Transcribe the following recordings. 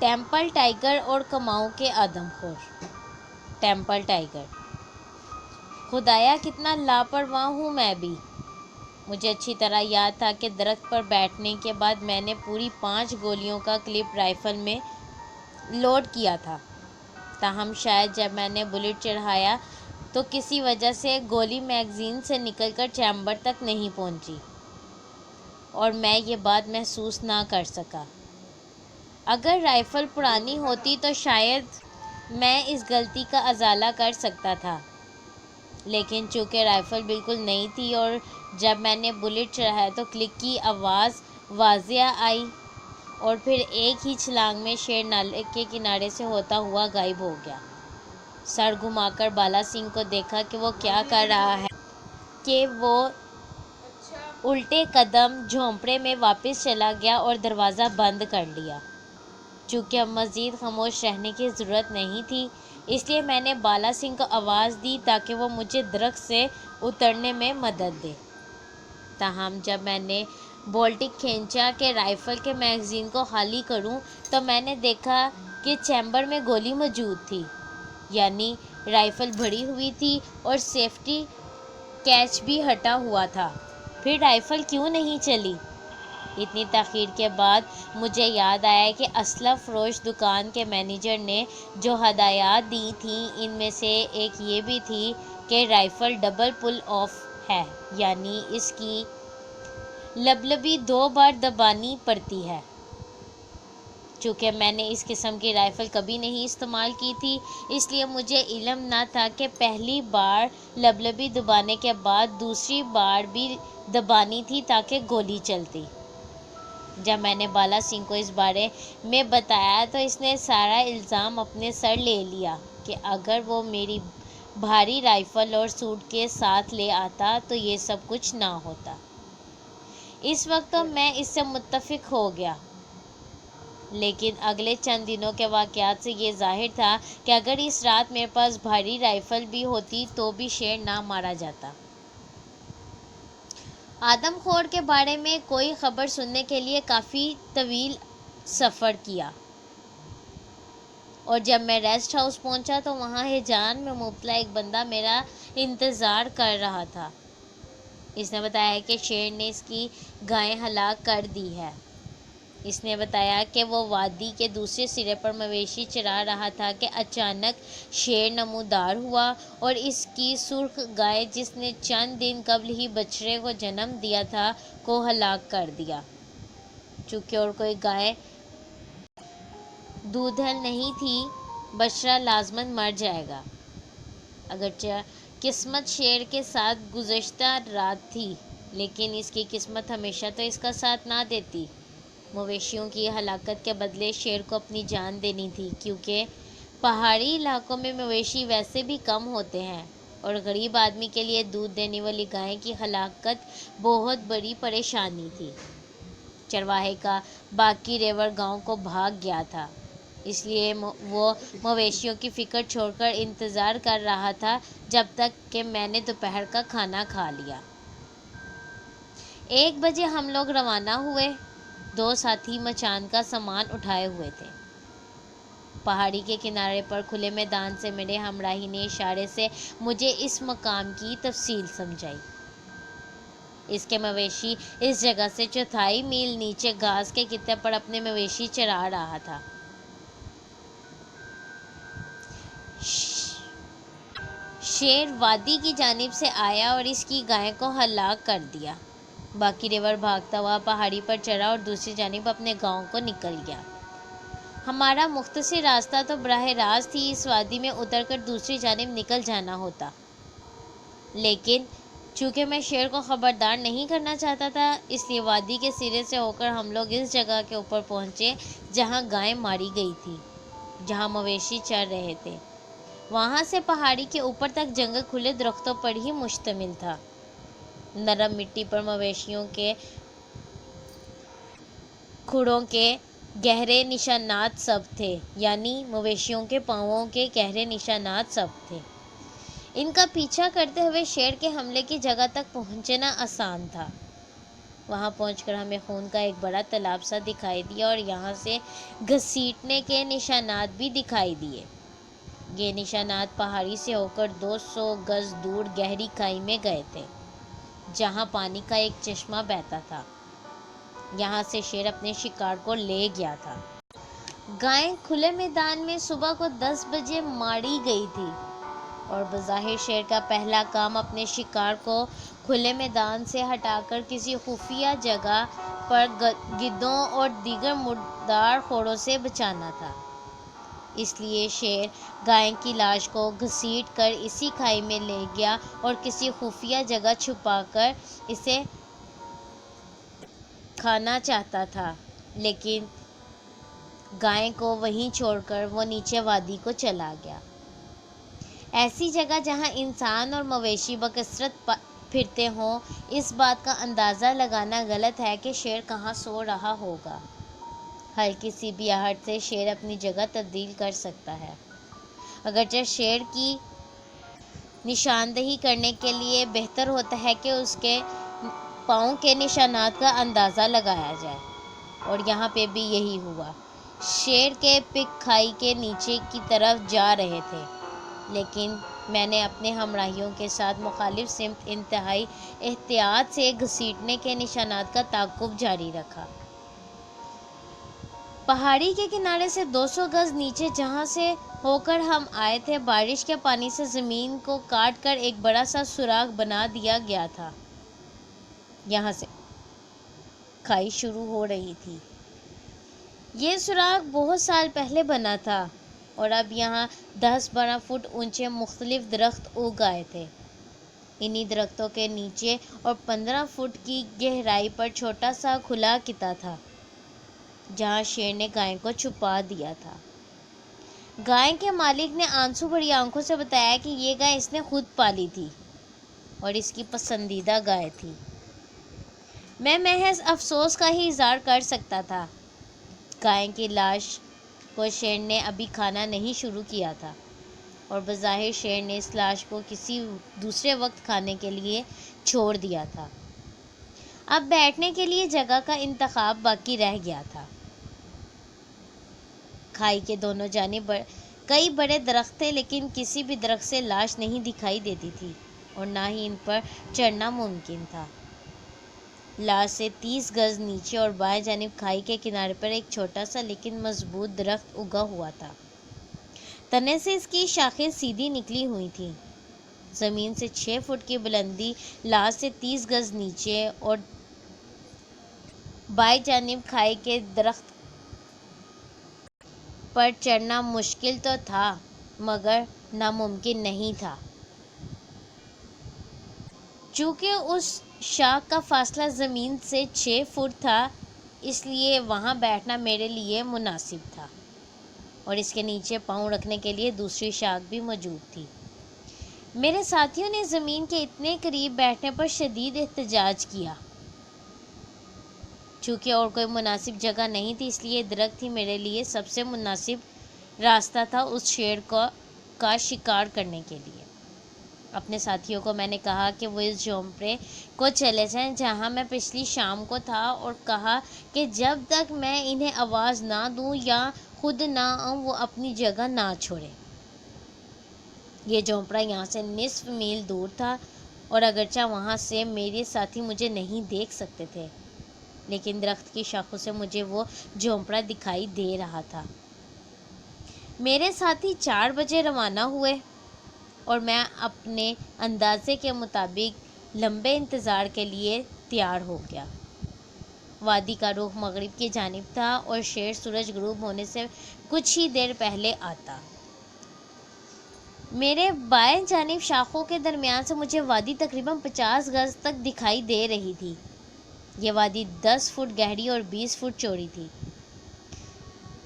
Temple tiger اور کماؤں کے آدم خور۔ ٹیمپل ٹائیگر: خدایا کتنا لاپرواہ ہوں میں بھی۔ مجھے اچھی طرح یاد تھا کہ درخت پر بیٹھنے کے بعد میں نے پوری 5 گولیوں کا کلپ رائفل میں لوڈ کیا تھا، تاہم شاید جب میں نے بلٹ چڑھایا تو کسی وجہ سے گولی میگزین سے نکل کر چیمبر تک نہیں پہنچی اور میں یہ بات محسوس نہ کر سکا۔ اگر رائفل پرانی ہوتی تو شاید میں اس غلطی کا ازالہ کر سکتا تھا، لیکن چونکہ رائفل بالکل نئی تھی اور جب میں نے بلٹ چڑھایا تو کلک کی آواز واضح آئی اور پھر ایک ہی چھلانگ میں شیر نالے کے کنارے سے ہوتا ہوا غائب ہو گیا۔ سر گھما کر بالا سنگھ کو دیکھا کہ وہ کیا کر رہا ہے کہ وہ الٹے قدم جھونپڑے میں واپس چلا گیا اور دروازہ بند کر لیا۔ چونکہ اب مزید خاموش رہنے کی ضرورت نہیں تھی، اس لیے میں نے بالا سنگھ کو آواز دی تاکہ وہ مجھے درخت سے اترنے میں مدد دے۔ تاہم جب میں نے بولٹک کھینچا کہ رائفل کے میگزین کو خالی کروں تو میں نے دیکھا کہ چیمبر میں گولی موجود تھی، یعنی رائفل بھری ہوئی تھی اور سیفٹی کیچ بھی ہٹا ہوا تھا۔ پھر رائفل کیوں نہیں چلی؟ اتنی تاخیر کے بعد مجھے یاد آیا کہ اسلحہ فروش دکان کے مینیجر نے جو ہدایات دی تھیں ان میں سے ایک یہ بھی تھی کہ رائفل ڈبل پل آف ہے، یعنی اس کی لبلبی 2 بار دبانی پڑتی ہے۔ چونکہ میں نے اس قسم کی رائفل کبھی نہیں استعمال کی تھی، اس لیے مجھے علم نہ تھا کہ پہلی بار لبلبی دبانے کے بعد دوسری بار بھی دبانی تھی تاکہ گولی چلتی۔ جب میں نے بالا سنگھ کو اس بارے میں بتایا تو اس نے سارا الزام اپنے سر لے لیا کہ اگر وہ میری بھاری رائفل اور سوٹ کیس ساتھ لے آتا تو یہ سب کچھ نہ ہوتا۔ اس وقت تو میں اس سے متفق ہو گیا، لیکن اگلے چند دنوں کے واقعات سے یہ ظاہر تھا کہ اگر اس رات میرے پاس بھاری رائفل بھی ہوتی تو بھی شیر نہ مارا جاتا۔ آدم خور کے بارے میں کوئی خبر سننے کے لیے کافی طویل سفر کیا، اور جب میں ریسٹ ہاؤس پہنچا تو وہاں ہیجان میں مبتلا ایک بندہ میرا انتظار کر رہا تھا۔ اس نے بتایا کہ شیر نے اس کی گائیں ہلاک کر دی ہے۔ اس نے بتایا کہ وہ وادی کے دوسرے سرے پر مویشی چرا رہا تھا کہ اچانک شیر نمودار ہوا اور اس کی سرخ گائے جس نے چند دن قبل ہی بچڑے کو جنم دیا تھا کو ہلاک کر دیا۔ چونکہ اور کوئی گائے دودھل نہیں تھی، بچڑا لازماً مر جائے گا۔ اگرچہ قسمت شیر کے ساتھ گزشتہ رات تھی، لیکن اس کی قسمت ہمیشہ تو اس کا ساتھ نہ دیتی۔ مویشیوں کی ہلاکت کے بدلے شیر کو اپنی جان دینی تھی، کیونکہ پہاڑی علاقوں میں مویشی ویسے بھی کم ہوتے ہیں اور غریب آدمی کے لیے دودھ دینے والی گائے کی ہلاکت بہت بڑی پریشانی تھی۔ چرواہے کا باقی ریوڑ گاؤں کو بھاگ گیا تھا، اس لیے وہ مویشیوں کی فکر چھوڑ کر انتظار کر رہا تھا جب تک کہ میں نے دوپہر کا کھانا کھا لیا۔ 1 بجے ہم لوگ روانہ ہوئے۔ 2 ساتھی مچان کا سامان اٹھائے ہوئے تھے۔ پہاڑی کے کنارے پر کھلے میدان سے میرے ہمراہی نے اشارے سے مجھے اس مقام کی تفصیل سمجھائی۔ اس کے مویشی اس جگہ سے 4 میل نیچے گھاس کے خطے پر اپنے مویشی چرا رہا تھا۔ شیر وادی کی جانب سے آیا اور اس کی گائے کو ہلاک کر دیا۔ باقی ریوڑ بھاگتا ہوا پہاڑی پر چڑھا اور دوسری جانب اپنے گاؤں کو نکل گیا۔ ہمارا مختصر راستہ تو براہ راست ہی اس وادی میں اتر کر دوسری جانب نکل جانا ہوتا، لیکن چونکہ میں شیر کو خبردار نہیں کرنا چاہتا تھا، اس لیے وادی کے سرے سے ہو کر ہم لوگ اس جگہ کے اوپر پہنچے جہاں گائے ماری گئی تھی، جہاں مویشی چر رہے تھے۔ وہاں سے پہاڑی کے اوپر تک جنگل کھلے درختوں پر ہی مشتمل تھا۔ نرم مٹی پر مویشیوں کے کھڑوں کے گہرے نشانات سب تھے، یعنی مویشیوں کے پاؤں کے گہرے نشانات سب تھے۔ ان کا پیچھا کرتے ہوئے شیر کے حملے کی جگہ تک پہنچنا آسان تھا۔ وہاں پہنچ کر ہمیں خون کا ایک بڑا تالاب سا دکھائی دیا اور یہاں سے گھسیٹنے کے نشانات بھی دکھائی دیے۔ یہ نشانات پہاڑی سے ہو کر 200 گز دور گہری کھائی میں گئے تھے، جہاں پانی کا ایک چشمہ بہتا تھا۔ یہاں سے شیر اپنے شکار کو لے گیا تھا۔ گائیں کھلے میدان میں صبح کو 10 بجے ماری گئی تھی، اور بظاہر شیر کا پہلا کام اپنے شکار کو کھلے میدان سے ہٹا کر کسی خفیہ جگہ پر گدھوں اور دیگر مردار خوروں سے بچانا تھا۔ اس لیے شیر گائے کی لاش کو گھسیٹ کر اسی کھائی میں لے گیا اور کسی خفیہ جگہ چھپا کر اسے کھانا چاہتا تھا، لیکن گائے کو وہیں چھوڑ کر وہ نیچے وادی کو چلا گیا۔ ایسی جگہ جہاں انسان اور مویشی بکثرت پھرتے ہوں، اس بات کا اندازہ لگانا غلط ہے کہ شیر کہاں سو رہا ہوگا۔ ہلکی سی بھی آہٹ سے شیر اپنی جگہ تبدیل کر سکتا ہے۔ اگرچہ شیر کی نشاندہی کرنے کے لیے بہتر ہوتا ہے کہ اس کے پاؤں کے نشانات کا اندازہ لگایا جائے، اور یہاں پہ بھی یہی ہوا۔ شیر کے پک کھائی کے نیچے کی طرف جا رہے تھے، لیکن میں نے اپنے ہمراہیوں کے ساتھ مخالف سمت انتہائی احتیاط سے گھسیٹنے کے نشانات کا تعاقب جاری رکھا۔ پہاڑی کے کنارے سے 200 گز نیچے جہاں سے ہو کر ہم آئے تھے، بارش کے پانی سے زمین کو کاٹ کر ایک بڑا سا سوراخ بنا دیا گیا تھا۔ یہاں سے کھائی شروع ہو رہی تھی۔ یہ سوراخ بہت سال پہلے بنا تھا، اور اب یہاں 10-12 فٹ اونچے مختلف درخت اگ آئے تھے۔ انہی درختوں کے نیچے اور 15 فٹ کی گہرائی پر چھوٹا سا کھلا خطہ تھا، جہاں شیر نے گائے کو چھپا دیا تھا۔ گائے کے مالک نے آنسو بھری آنکھوں سے بتایا کہ یہ گائے اس نے خود پالی تھی اور اس کی پسندیدہ گائے تھی۔ میں محض افسوس کا ہی اظہار کر سکتا تھا۔ گائے کی لاش کو شیر نے ابھی کھانا نہیں شروع کیا تھا، اور بظاہر شیر نے اس لاش کو کسی دوسرے وقت کھانے کے لیے چھوڑ دیا تھا۔ اب بیٹھنے کے لیے جگہ کا انتخاب باقی رہ گیا تھا۔ کھائی کے دونوں جانب کئی بڑے درخت تھے، لیکن کسی بھی درخت سے لاش نہیں دکھائی دیتی تھی، اور نہ ہی ان پر چڑھنا ممکن تھا۔ لاش سے 30 گز نیچے اور بائیں جانب کھائی کے کنارے پر ایک چھوٹا سا لیکن مضبوط درخت اگا ہوا تھا۔ تنے سے اس کی شاخیں سیدھی نکلی ہوئی تھیں۔ زمین سے 6 فٹ کی بلندی، لاش سے 30 گز نیچے اور بائیں جانب کھائی کے درخت پر چڑھنا مشکل تو تھا، مگر ناممکن نہیں تھا۔ چونکہ اس شاخ کا فاصلہ زمین سے 6 فٹ تھا، اس لیے وہاں بیٹھنا میرے لیے مناسب تھا، اور اس کے نیچے پاؤں رکھنے کے لیے دوسری شاخ بھی موجود تھی۔ میرے ساتھیوں نے زمین کے اتنے قریب بیٹھنے پر شدید احتجاج کیا۔ چونکہ اور کوئی مناسب جگہ نہیں تھی، اس لیے درخت ہی میرے لیے سب سے مناسب راستہ تھا اس شیر کا شکار کرنے کے لیے۔ اپنے ساتھیوں کو میں نے کہا کہ وہ اس جھونپڑے کو چلے جائیں جہاں میں پچھلی شام کو تھا، اور کہا کہ جب تک میں انہیں آواز نہ دوں یا خود نہ آؤں، وہ اپنی جگہ نہ چھوڑیں۔ یہ جھونپڑا یہاں سے نصف میل دور تھا، اور اگرچہ وہاں سے میرے ساتھی مجھے نہیں دیکھ سکتے تھے، لیکن درخت کی شاخوں سے مجھے وہ جھونپڑا دکھائی دے رہا تھا۔ میرے ساتھی 4 بجے روانہ ہوئے، اور میں اپنے اندازے کے مطابق لمبے انتظار کے لیے تیار ہو گیا۔ وادی کا رخ مغرب کی جانب تھا، اور شیر سورج غروب ہونے سے کچھ ہی دیر پہلے آتا۔ میرے بائیں جانب شاخوں کے درمیان سے مجھے وادی تقریباً 50 گز تک دکھائی دے رہی تھی۔ یہ وادی 10 فٹ گہری اور 20 فٹ چوڑی تھی۔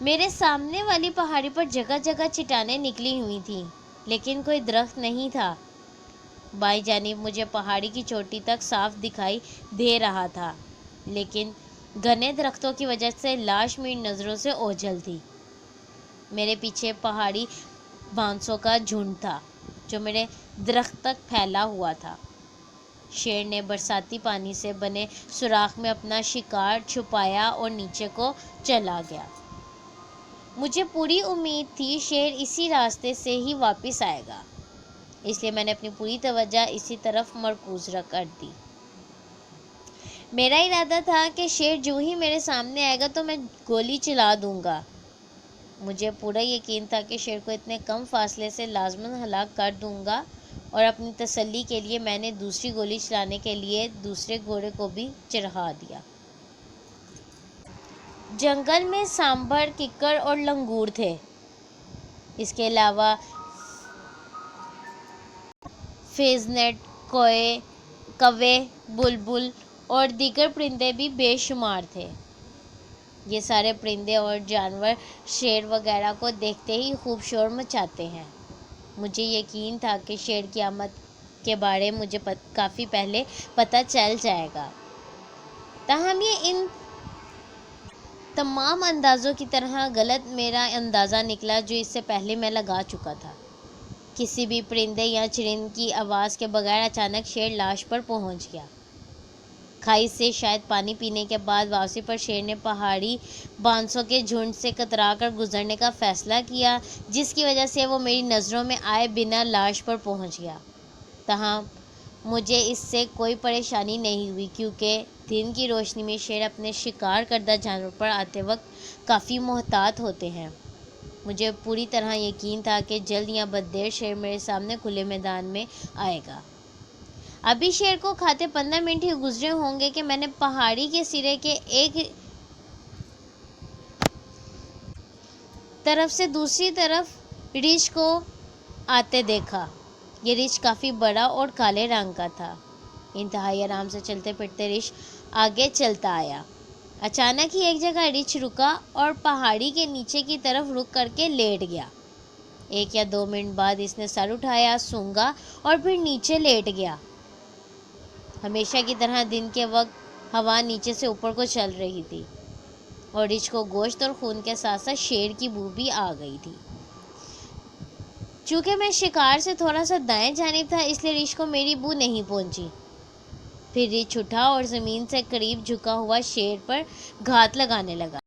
میرے سامنے والی پہاڑی پر جگہ جگہ چٹانیں نکلی ہوئی تھیں، لیکن کوئی درخت نہیں تھا۔ بائیں جانب مجھے پہاڑی کی چوٹی تک صاف دکھائی دے رہا تھا، لیکن گھنے درختوں کی وجہ سے لاش میری نظروں سے اوجھل تھی۔ میرے پیچھے پہاڑی بانسوں کا جھنڈ تھا، جو میرے درخت تک پھیلا ہوا تھا۔ شیر نے برساتی پانی سے بنے سوراخ میں اپنا شکار چھپایا اور نیچے کو چلا گیا۔ مجھے پوری امید تھی شیر اسی راستے سے ہی واپس آئے گا، اس لیے میں نے اپنی پوری توجہ اسی طرف مرکوز کر دی۔ میرا ارادہ تھا کہ شیر جو ہی میرے سامنے آئے گا تو میں گولی چلا دوں گا۔ مجھے پورا یقین تھا کہ شیر کو اتنے کم فاصلے سے لازماً ہلاک کر دوں گا، اور اپنی تسلی کے لیے میں نے دوسری گولی چلانے کے لیے دوسرے گھوڑے کو بھی چڑھا دیا۔ جنگل میں سانبھر، ککڑ اور لنگور تھے۔ اس کے علاوہ فیزنٹ، کوے، بلبل اور دیگر پرندے بھی بے شمار تھے۔ یہ سارے پرندے اور جانور شیر وغیرہ کو دیکھتے ہی خوب شور مچاتے ہیں۔ مجھے یقین تھا کہ شیر کی آمد کے بارے مجھے کافی پہلے پتہ چل جائے گا، تاہم یہ ان تمام اندازوں کی طرح غلط میرا اندازہ نکلا جو اس سے پہلے میں لگا چکا تھا۔ کسی بھی پرندے یا چرند کی آواز کے بغیر اچانک شیر لاش پر پہنچ گیا۔ کھائی سے شاید پانی پینے کے بعد واپسی پر شیر نے پہاڑی بانسوں کے جھنڈ سے کترا کر گزرنے کا فیصلہ کیا، جس کی وجہ سے وہ میری نظروں میں آئے بنا لاش پر پہنچ گیا۔ تاہم مجھے اس سے کوئی پریشانی نہیں ہوئی، کیونکہ دن کی روشنی میں شیر اپنے شکار کردہ جانور پر آتے وقت کافی محتاط ہوتے ہیں۔ مجھے پوری طرح یقین تھا کہ جلد یا بد دیر شیر میرے سامنے کھلے میدان میں آئے گا۔ ابھی شیر کو کھاتے 15 منٹ ہی گزرے ہوں گے کہ میں نے پہاڑی کے سرے کے ایک طرف سے دوسری طرف ریچھ کو آتے دیکھا۔ یہ ریچھ کافی بڑا اور کالے رنگ کا تھا۔ انتہائی آرام سے چلتے پھرتے ریچھ آگے چلتا آیا۔ اچانک ہی ایک جگہ ریچھ رکا اور پہاڑی کے نیچے کی طرف رخ کر کے لیٹ گیا۔ 1 یا 2 منٹ بعد اس نے سر اٹھایا، سونگھا اور پھر نیچے لیٹ گیا۔ ہمیشہ کی طرح دن کے وقت ہوا نیچے سے اوپر کو چل رہی تھی، اور ریچھ کو گوشت اور خون کے ساتھ ساتھ شیر کی بو بھی آ گئی تھی۔ چونکہ میں شکار سے تھوڑا سا دائیں جانب تھا، اس لیے ریچھ کو میری بو نہیں پہنچی۔ پھر ریچھ اٹھا اور زمین سے قریب جھکا ہوا شیر پر گھات لگانے لگا۔